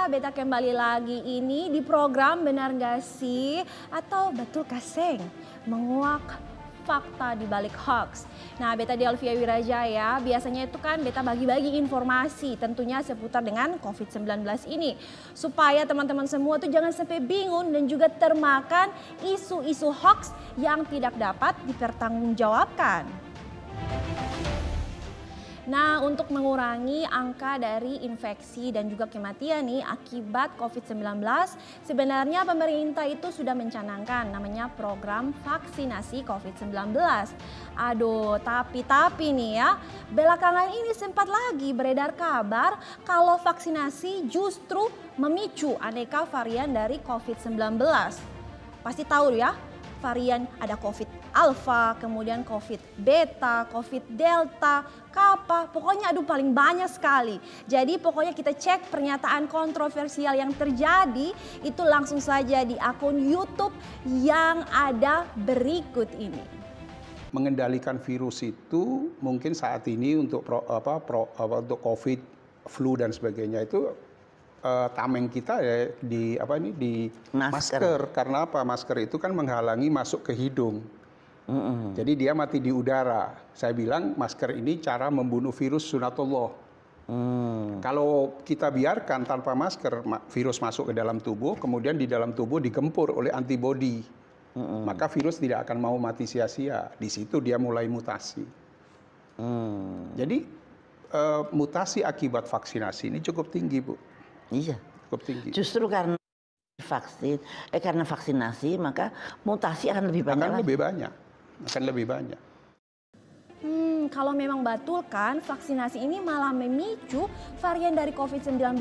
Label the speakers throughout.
Speaker 1: beta kembali lagi ini di program Benar Gak Sih? Atau Betul Kaseng? Menguak fakta di balik hoax. Nah, beta Delvia Wirajaya, biasanya itu kan beta bagi-bagi informasi tentunya seputar dengan COVID-19 ini. Supaya teman-teman semua tuh jangan sampai bingung dan juga termakan isu-isu hoax yang tidak dapat dipertanggungjawabkan. Nah, untuk mengurangi angka dari infeksi dan juga kematian nih akibat COVID-19, sebenarnya pemerintah itu sudah mencanangkan namanya program vaksinasi COVID-19. Aduh, tapi nih ya, belakangan ini sempat lagi beredar kabar kalau vaksinasi justru memicu aneka varian dari COVID-19. Pasti tahu ya, varian ada COVID Alpha, kemudian COVID Beta, COVID Delta, Kappa, pokoknya aduh paling banyak sekali. Jadi pokoknya kita cek pernyataan kontroversial yang terjadi itu langsung saja di akun YouTube yang ada berikut ini.
Speaker 2: Mengendalikan virus itu mungkin saat ini untuk untuk COVID, flu dan sebagainya itu tameng kita ya di masker. Karena apa? Masker itu kan menghalangi masuk ke hidung. Jadi dia mati di udara. Saya bilang masker ini cara membunuh virus sunatullah. Kalau kita biarkan tanpa masker, virus masuk ke dalam tubuh, kemudian di dalam tubuh digempur oleh antibodi, maka virus tidak akan mau mati sia-sia. Di situ dia mulai mutasi. Jadi mutasi akibat vaksinasi ini cukup tinggi, Bu.
Speaker 3: Iya,
Speaker 2: cukup tinggi.
Speaker 3: Justru karena karena vaksinasi maka mutasi akan lebih banyak.
Speaker 2: Akan lebih banyak.
Speaker 1: Kalau memang betul kan vaksinasi ini malah memicu varian dari COVID-19,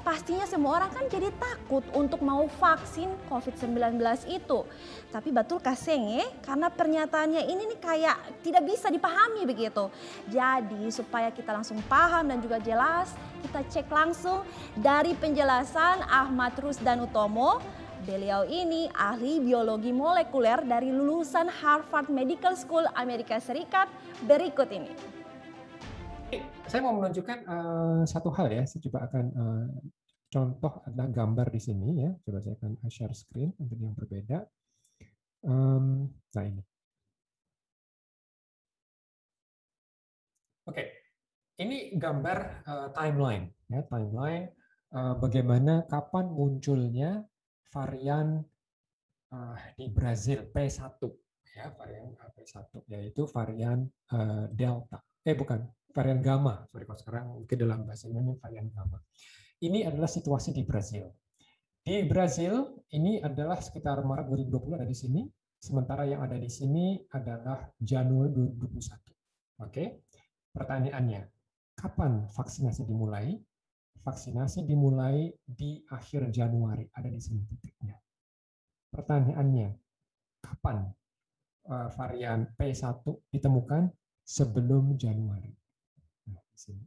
Speaker 1: pastinya semua orang kan jadi takut untuk mau vaksin COVID-19 itu. Tapi betul Kaseng ya, karena pernyataannya ini nih kayak tidak bisa dipahami begitu. Jadi supaya kita langsung paham dan juga jelas, kita cek langsung dari penjelasan Ahmad Rusdan Utomo. Beliau ini ahli biologi molekuler dari lulusan Harvard Medical School Amerika Serikat. Berikut ini.
Speaker 4: Saya mau menunjukkan satu hal ya. Saya coba akan contoh ada gambar di sini ya. Coba saya akan share screen untuk yang berbeda. Nah ini. Oke, ini gambar timeline ya, timeline bagaimana kapan munculnya varian di Brazil P1 ya, varian P1 yaitu varian Delta. Bukan, varian Gamma. Sorry kalau sekarang mungkin dalam bahasa Indonesia varian Gamma. Ini adalah situasi di Brazil. Di Brazil ini adalah sekitar Maret 2020 ada di sini, sementara yang ada di sini adalah Januari 2021. Oke. Pertanyaannya, kapan vaksinasi dimulai? Vaksinasi dimulai di akhir Januari, ada di sini titiknya. Pertanyaannya, kapan varian P1 ditemukan? Sebelum Januari. Nah, di sini.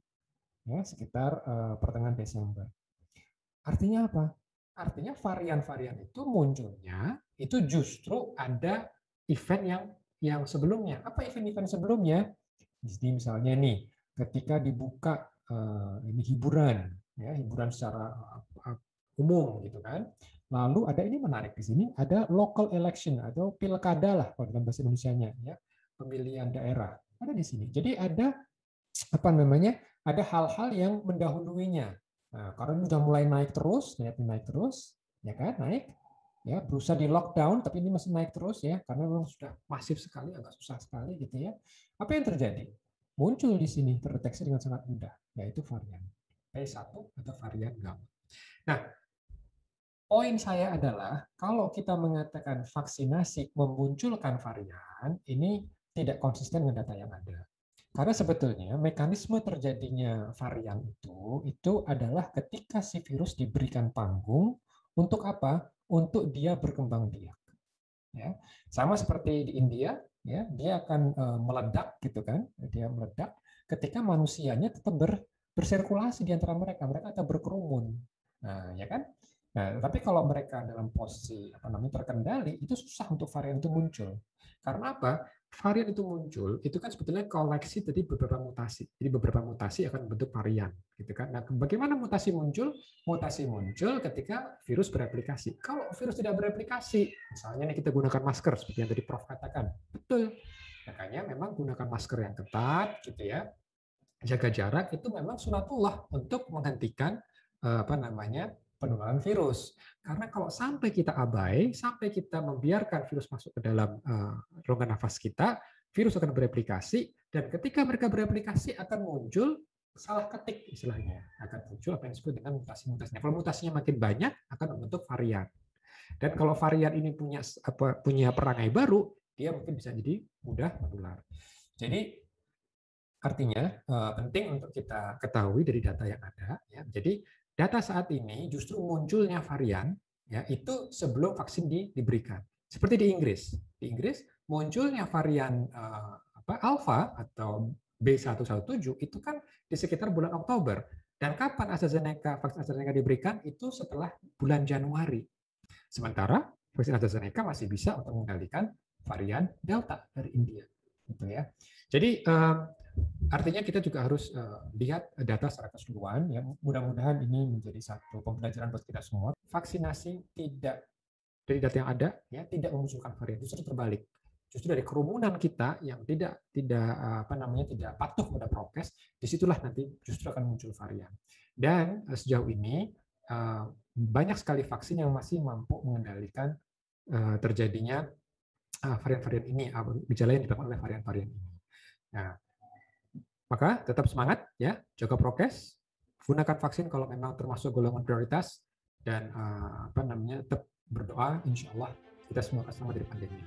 Speaker 4: Ya, sekitar pertengahan Desember. Artinya apa? Artinya varian-varian itu munculnya itu justru ada event yang sebelumnya. Apa event-event sebelumnya? Jadi misalnya nih, ketika dibuka ini hiburan, ya hiburan secara umum gitu kan. Lalu ada ini menarik di sini, ada local election atau pilkada lah kalau dalam bahasa Indonesianya ya, pemilihan daerah ada di sini. Jadi ada apa namanya? Ada hal-hal yang mendahuluinya. Nah, karena sudah mulai naik terus, ya kan, naik. Ya, berusaha di lockdown tapi ini masih naik terus ya, karena memang sudah masif sekali, agak susah sekali gitu ya. Apa yang terjadi? Muncul di sini terdeteksi dengan sangat mudah, yaitu varian P1 atau varian Gamma. Nah, poin saya adalah kalau kita mengatakan vaksinasi memunculkan varian, ini tidak konsisten dengan data yang ada. Karena sebetulnya mekanisme terjadinya varian itu adalah ketika si virus diberikan panggung untuk apa? Untuk dia berkembang biak. Ya, sama seperti di India, ya, dia akan meledak gitu kan? Dia meledak ketika manusianya tetap bersirkulasi di antara mereka tetap berkerumun. Nah, ya kan? Nah, tapi kalau mereka dalam posisi terkendali, itu susah untuk varian itu muncul. Karena apa? Varian itu muncul, itu kan sebetulnya koleksi dari beberapa mutasi. Jadi beberapa mutasi akan membentuk varian, gitu kan. Nah, bagaimana mutasi muncul? Mutasi muncul ketika virus bereplikasi. Kalau virus tidak bereplikasi, misalnya nih kita gunakan masker seperti yang tadi Prof katakan, betul. Makanya memang gunakan masker yang ketat, gitu ya. Jaga jarak itu memang sunatullah untuk menghentikan penularan virus. Karena kalau sampai kita abai, sampai kita membiarkan virus masuk ke dalam rongga nafas kita, virus akan bereplikasi, dan ketika mereka bereplikasi akan muncul salah ketik istilahnya, akan muncul apa yang disebut dengan mutasi-mutasinya. Kalau mutasinya makin banyak, akan membentuk varian. Dan kalau varian ini punya perangai baru, dia mungkin bisa jadi mudah menular. Jadi artinya penting untuk kita ketahui dari data yang ada. Ya. Jadi data saat ini justru munculnya varian ya itu sebelum vaksin diberikan. Seperti di Inggris. Di Inggris munculnya varian alpha atau B117 itu kan di sekitar bulan Oktober. Dan kapan vaksin AstraZeneca diberikan itu setelah bulan Januari. Sementara vaksin AstraZeneca masih bisa untuk mengendalikan varian Delta dari India. Gitu ya. Jadi artinya kita juga harus lihat data secara keseluruhan. Ya, mudah-mudahan ini menjadi satu pembelajaran buat kita semua. Vaksinasi tidak dari data yang ada ya tidak memunculkan varian, justru terbalik. Justru dari kerumunan kita yang tidak patuh pada prokes, disitulah nanti justru akan muncul varian. Dan sejauh ini banyak sekali vaksin yang masih mampu mengendalikan terjadinya varian-varian ini, gejala yang disebabkan oleh varian-varian ini. Nah, maka tetap semangat ya, jaga prokes, gunakan vaksin kalau memang termasuk golongan prioritas, dan tetap berdoa, insya Allah kita semua akan selamat dari pandemi.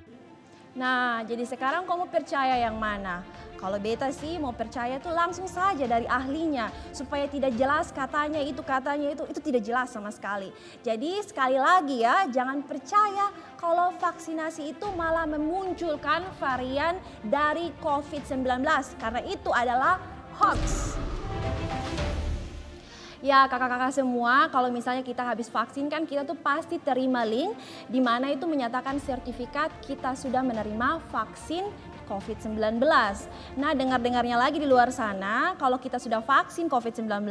Speaker 1: Nah, jadi sekarang kamu percaya yang mana? Kalau beta sih mau percaya tuh langsung saja dari ahlinya, supaya tidak jelas katanya itu tidak jelas sama sekali. Jadi sekali lagi ya, jangan percaya kalau vaksinasi itu malah memunculkan varian dari COVID-19, karena itu adalah hoax. Ya kakak-kakak semua, kalau misalnya kita habis vaksin kan kita tuh pasti terima link di mana itu menyatakan sertifikat kita sudah menerima vaksin COVID-19. Nah, dengar-dengarnya lagi di luar sana, kalau kita sudah vaksin COVID-19,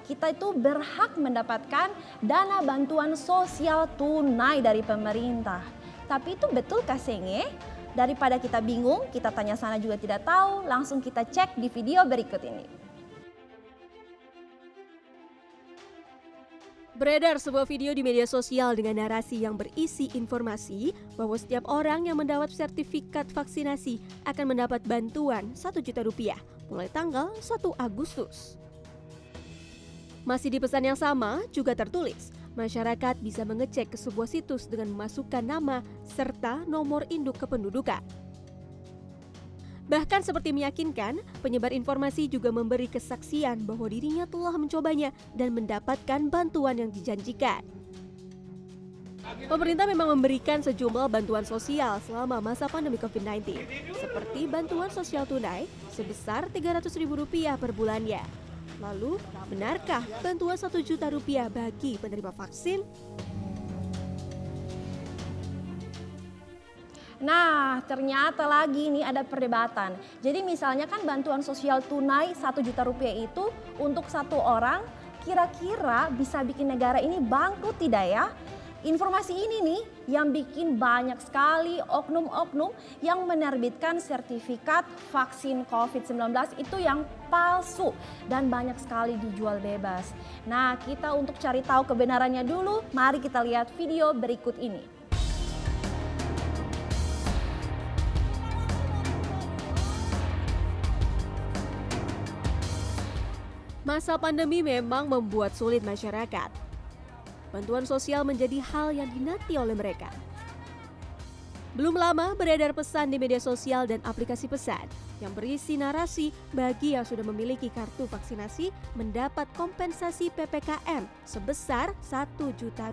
Speaker 1: kita itu berhak mendapatkan dana bantuan sosial tunai dari pemerintah. Tapi itu betul kah Senge? Daripada kita bingung, kita tanya sana juga tidak tahu, langsung kita cek di video berikut ini.
Speaker 5: Beredar sebuah video di media sosial dengan narasi yang berisi informasi bahwa setiap orang yang mendapat sertifikat vaksinasi akan mendapat bantuan Rp1 juta mulai tanggal 1 Agustus. Masih di pesan yang sama juga tertulis, masyarakat bisa mengecek ke sebuah situs dengan memasukkan nama serta nomor induk kependudukan. Bahkan seperti meyakinkan, penyebar informasi juga memberi kesaksian bahwa dirinya telah mencobanya dan mendapatkan bantuan yang dijanjikan. Pemerintah memang memberikan sejumlah bantuan sosial selama masa pandemi COVID-19, seperti bantuan sosial tunai sebesar Rp300.000 per bulannya. Lalu, benarkah bantuan Rp1 juta bagi penerima vaksin?
Speaker 1: Nah, ternyata lagi nih ada perdebatan. Jadi misalnya kan bantuan sosial tunai Rp1 juta itu untuk satu orang, kira-kira bisa bikin negara ini bangkrut tidak ya? Informasi ini nih yang bikin banyak sekali oknum-oknum yang menerbitkan sertifikat vaksin COVID-19 itu yang palsu dan banyak sekali dijual bebas. Nah, kita untuk cari tahu kebenarannya dulu, mari kita lihat video berikut ini.
Speaker 5: Masa pandemi memang membuat sulit masyarakat. Bantuan sosial menjadi hal yang dinanti oleh mereka. Belum lama beredar pesan di media sosial dan aplikasi pesan yang berisi narasi bagi yang sudah memiliki kartu vaksinasi mendapat kompensasi PPKM sebesar Rp1 juta.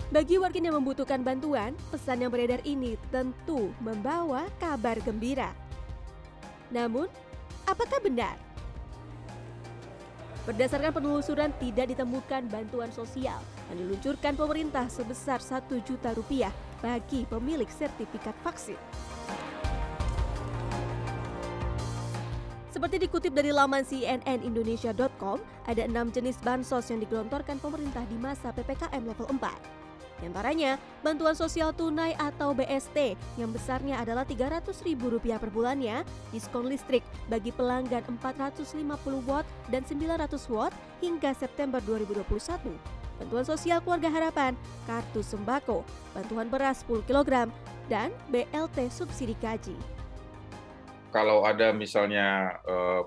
Speaker 5: Bagi warga yang membutuhkan bantuan, pesan yang beredar ini tentu membawa kabar gembira. Namun, apakah benar? Berdasarkan penelusuran tidak ditemukan bantuan sosial yang diluncurkan pemerintah sebesar Rp1 juta bagi pemilik sertifikat vaksin. Seperti dikutip dari laman cnnindonesia.com, ada 6 jenis bansos yang digelontorkan pemerintah di masa PPKM level 4. Di antaranya, bantuan sosial tunai atau BST yang besarnya adalah Rp300.000 per bulannya, diskon listrik bagi pelanggan 450 watt dan 900 watt hingga September 2021, bantuan sosial keluarga harapan, kartu sembako, bantuan beras 10 kg, dan BLT subsidi gaji.
Speaker 6: Kalau ada misalnya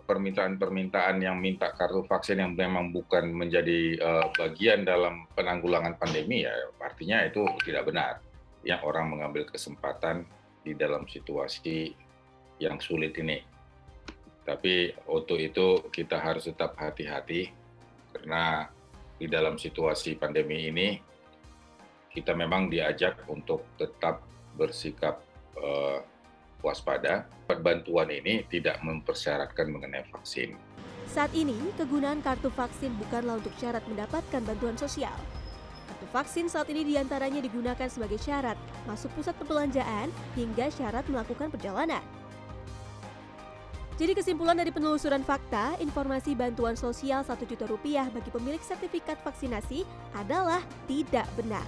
Speaker 6: permintaan-permintaan yang minta kartu vaksin yang memang bukan menjadi bagian dalam penanggulangan pandemi, ya artinya itu tidak benar. Yang orang mengambil kesempatan di dalam situasi yang sulit ini. Tapi untuk itu kita harus tetap hati-hati karena di dalam situasi pandemi ini kita memang diajak untuk tetap bersikap waspada. Bantuan ini tidak mempersyaratkan mengenai vaksin.
Speaker 5: Saat ini, kegunaan kartu vaksin bukanlah untuk syarat mendapatkan bantuan sosial. Kartu vaksin saat ini diantaranya digunakan sebagai syarat masuk pusat perbelanjaan hingga syarat melakukan perjalanan. Jadi kesimpulan dari penelusuran fakta, informasi bantuan sosial Rp1 juta bagi pemilik sertifikat vaksinasi adalah tidak benar.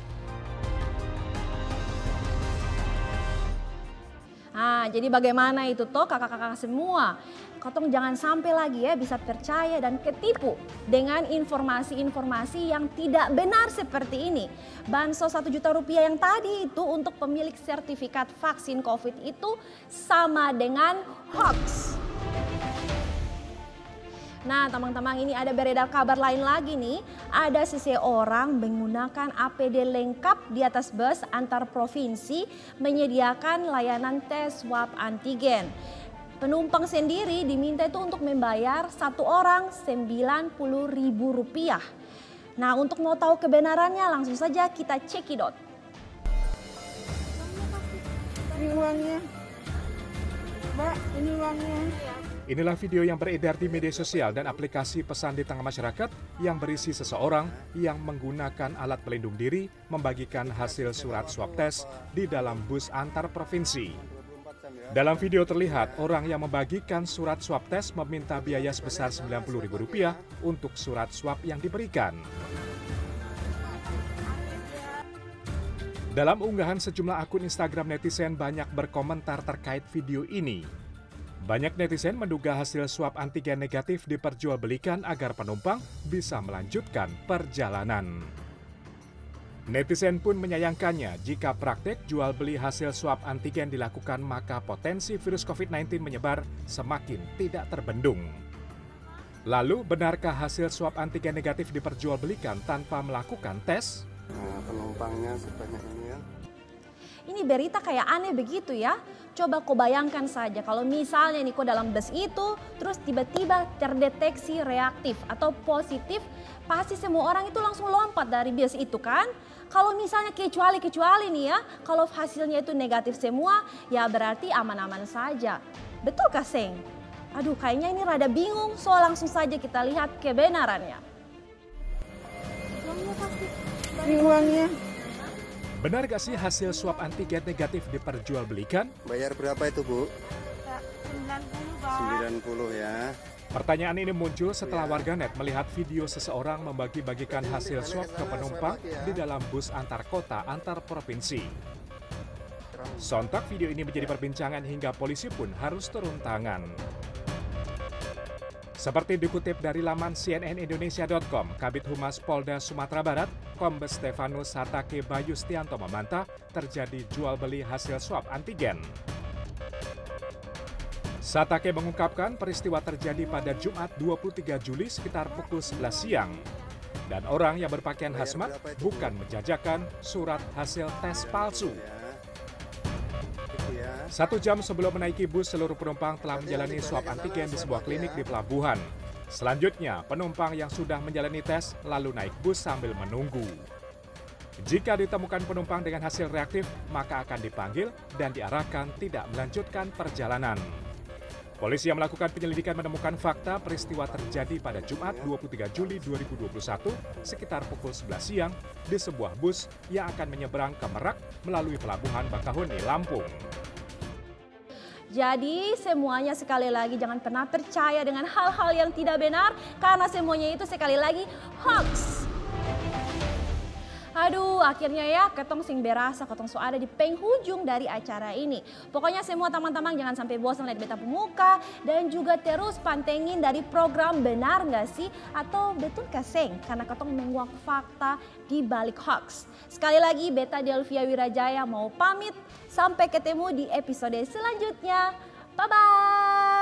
Speaker 1: Nah, jadi bagaimana itu toh kakak-kakak semua? Katong jangan sampai lagi ya bisa percaya dan ketipu dengan informasi-informasi yang tidak benar seperti ini. Bansos Rp1 juta yang tadi itu untuk pemilik sertifikat vaksin COVID itu sama dengan hoax. Nah teman-teman, ini ada beredar kabar lain lagi nih. Ada seseorang menggunakan APD lengkap di atas bus antar provinsi menyediakan layanan tes swab antigen. Penumpang sendiri diminta itu untuk membayar satu orang Rp90.000. Nah untuk mau tahu kebenarannya langsung saja kita cekidot.
Speaker 7: Ini uangnya. Mbak, ini uangnya.
Speaker 8: Inilah video yang beredar di media sosial dan aplikasi pesan di tengah masyarakat yang berisi seseorang yang menggunakan alat pelindung diri membagikan hasil surat swab tes di dalam bus antar provinsi. Dalam video terlihat orang yang membagikan surat swab tes meminta biaya sebesar Rp90.000 untuk surat swab yang diberikan. Dalam unggahan sejumlah akun Instagram, netizen banyak berkomentar terkait video ini. Banyak netizen menduga hasil swab antigen negatif diperjualbelikan agar penumpang bisa melanjutkan perjalanan. Netizen pun menyayangkannya jika praktek jual beli hasil swab antigen dilakukan maka potensi virus COVID-19 menyebar semakin tidak terbendung. Lalu benarkah hasil swab antigen negatif diperjualbelikan tanpa melakukan tes?
Speaker 7: Nah, penumpangnya sebanyak ini ya.
Speaker 1: Ini berita kayak aneh begitu ya. Coba kau bayangkan saja kalau misalnya nih kau dalam bus itu terus tiba-tiba terdeteksi reaktif atau positif, pasti semua orang itu langsung lompat dari bus itu kan. Kalau misalnya kecuali nih ya, kalau hasilnya itu negatif semua ya berarti aman-aman saja. Betul kah Seng? Aduh kayaknya ini rada bingung, so langsung saja kita lihat kebenarannya.
Speaker 7: Ini uangnya.
Speaker 8: Benar gak sih hasil swab antigen negatif diperjualbelikan?
Speaker 7: Bayar berapa itu, Bu? 90 ya.
Speaker 8: Pertanyaan ini muncul setelah warganet melihat video seseorang membagi-bagikan hasil swab ke penumpang di dalam bus antar kota antar provinsi. Sontak video ini menjadi perbincangan hingga polisi pun harus turun tangan. Seperti dikutip dari laman cnnindonesia.com, Kabid Humas Polda Sumatera Barat, Kombes Stefanus Satake Bayustianto membantah terjadi jual beli hasil swab antigen. Satake mengungkapkan peristiwa terjadi pada Jumat 23 Juli sekitar pukul 11 siang. Dan orang yang berpakaian hazmat bukan menjajakan surat hasil tes palsu. 1 jam sebelum menaiki bus, seluruh penumpang telah menjalani swab antigen di sebuah klinik di pelabuhan. Selanjutnya, penumpang yang sudah menjalani tes lalu naik bus sambil menunggu. Jika ditemukan penumpang dengan hasil reaktif, maka akan dipanggil dan diarahkan tidak melanjutkan perjalanan. Polisi yang melakukan penyelidikan menemukan fakta peristiwa terjadi pada Jumat 23 Juli 2021 sekitar pukul 11 siang di sebuah bus yang akan menyeberang ke Merak melalui pelabuhan Bakahuni, Lampung.
Speaker 1: Jadi semuanya sekali lagi jangan pernah percaya dengan hal-hal yang tidak benar karena semuanya itu sekali lagi hoax. Aduh, akhirnya ya ketong sing berasa ketong so ada di penghujung dari acara ini. Pokoknya semua teman-teman jangan sampai bosan lihat Beta Pemuka dan juga terus pantengin dari program Benar Nggak Sih atau Betul Kaseng karena ketong menguak fakta di balik hoax. Sekali lagi Beta Delvia Wirajaya mau pamit, sampai ketemu di episode selanjutnya. Bye-bye!